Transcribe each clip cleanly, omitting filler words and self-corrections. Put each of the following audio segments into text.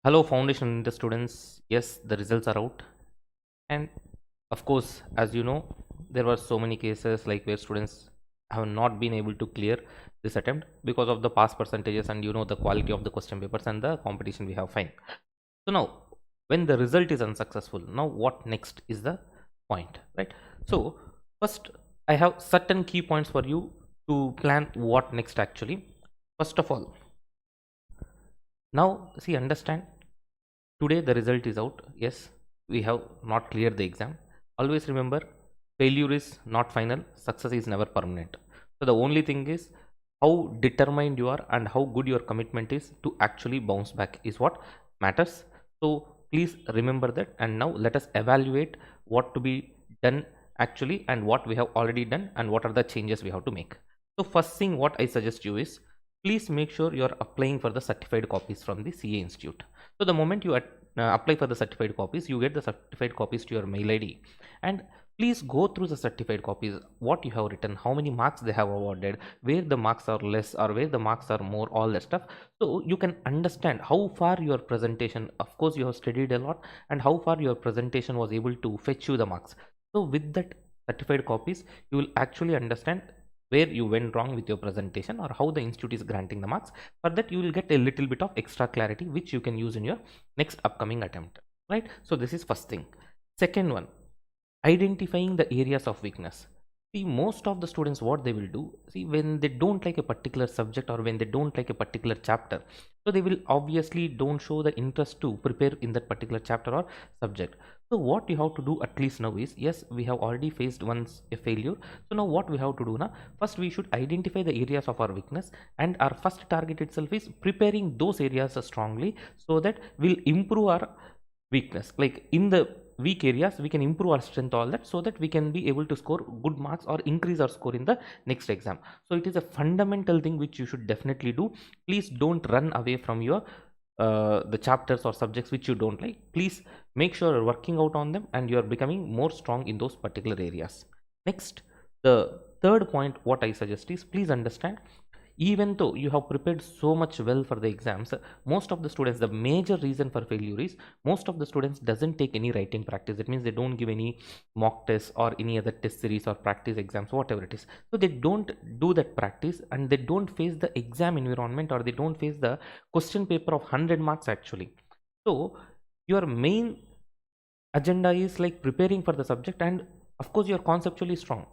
Hello, foundation Inter students. Yes, the results are out, and of course, as you know, there were so many cases like where students have not been able to clear this attempt because of the pass percentages and the quality of the question papers and the competition we have find. So now, when the result is unsuccessful, now what next is the point, right? So first, I have certain key points for you to plan what next actually. First of all, now see, understand. Today the result is out. Yes, we have not cleared the exam. Always remember, failure is not final, success is never permanent. So the only thing is how determined you are and how good your commitment is to actually bounce back is what matters. So please remember that, and now let us evaluate what to be done actually and what we have already done and what are the changes we have to make. So first thing what I suggest you is, please make sure you are applying for the certified copies from the CA Institute. So the moment you apply for the certified copies, you get the certified copies to your mail ID, and please go through the certified copies, what you have written, how many marks they have awarded, where the marks are less or where the marks are more, all that stuff. So you can understand how far your presentation, of course you have studied a lot, and how far your presentation was able to fetch you the marks. So with that certified copies, you will actually understand where you went wrong with your presentation or how the institute is granting the marks. For that you will get a little bit of extra clarity which you can use in your next upcoming attempt, right? So this is first thing. Second one, identifying the areas of weakness. See, most of the students, what they will do, see, when they don't like a particular subject or when they don't like a particular chapter, so they will obviously don't show the interest to prepare in that particular chapter or subject. So what you have to do at least now is, yes, we have already faced once a failure. So now what we have to do now, first we should identify the areas of our weakness, and our first target itself is preparing those areas strongly, so that we'll improve our weakness. Like in the weak areas we can improve our strength, all that, so that we can be able to score good marks or increase our score in the next exam. So it is a fundamental thing which you should definitely do. Please don't run away from your the chapters or subjects which you don't like. Please make sure you're working out on them and you're becoming more strong in those particular areas. Next, the third point what I suggest is, please understand, even though you have prepared so much well for the exams, most of the students, the major reason for failure is most of the students doesn't take any writing practice. That means they don't give any mock tests or any other test series or practice exams, whatever it is. So they don't do that practice and they don't face the exam environment, or they don't face the question paper of 100 marks actually. So your main agenda is like preparing for the subject, and of course you are conceptually strong,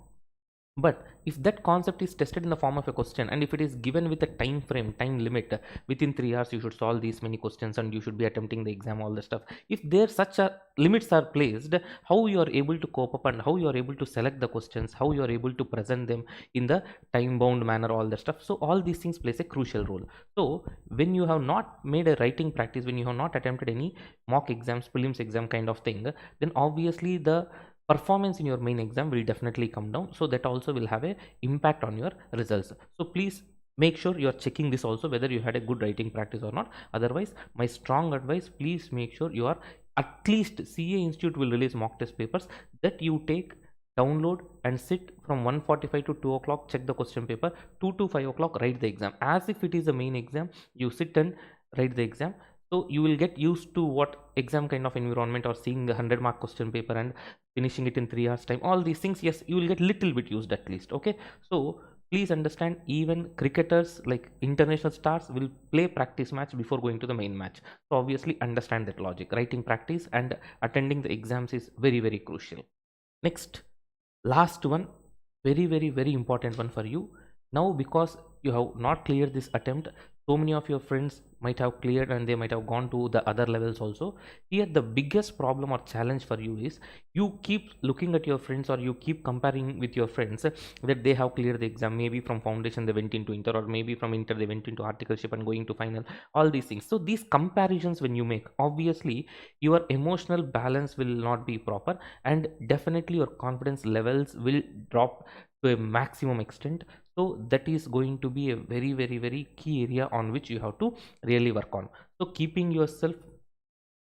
but if that concept is tested in the form of a question, and if it is given with a time frame, time limit, within 3 hours you should solve these many questions and you should be attempting the exam, all the stuff, if there such a limits are placed, how you are able to cope up and how you are able to select the questions, how you are able to present them in the time bound manner, all the stuff. So all these things plays a crucial role. So when you have not made a writing practice, when you have not attempted any mock exams, prelims exam kind of thing, then obviously the performance in your main exam will definitely come down. So that also will have a impact on your results. So please make sure you are checking this also, whether you had a good writing practice or not. Otherwise, my strong advice, please make sure you are, at least CA Institute will release mock test papers, that you take, download and sit from 1:45 to 2 o'clock, check the question paper, 2 to 5 o'clock write the exam as if it is the main exam. You sit and write the exam. So you will get used to what exam kind of environment, or seeing the 100-mark question paper and finishing it in 3 hours time, all these things. Yes, you will get little bit used at least. Okay, so please understand, even cricketers like international stars will play practice match before going to the main match. So obviously understand that logic. Writing practice and attending the exams is very very crucial. Next, last one, very very very important one for you now, because you have not cleared this attempt, so many of your friends might have cleared and they might have gone to the other levels also. Here the biggest problem or challenge for you is, you keep looking at your friends or you keep comparing with your friends, that they have cleared the exam, maybe from foundation they went into inter, or maybe from inter they went into articleship and going to final, all these things. So these comparisons when you make, obviously your emotional balance will not be proper, and definitely your confidence levels will drop to a maximum extent. So that is going to be a very very very key area on which you have to really work on. So keeping yourself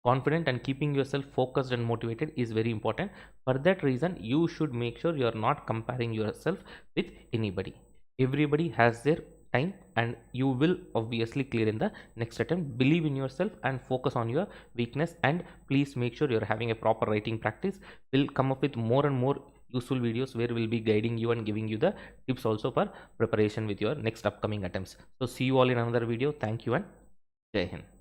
confident and keeping yourself focused and motivated is very important. For that reason, you should make sure you are not comparing yourself with anybody. Everybody has their time, and you will obviously clear in the next attempt. Believe in yourself and focus on your weakness, and please make sure you're having a proper writing practice. We'll come up with more and more useful videos where we'll be guiding you and giving you the tips also for preparation with your next upcoming attempts. So see you all in another video. Thank you and Jai Hind.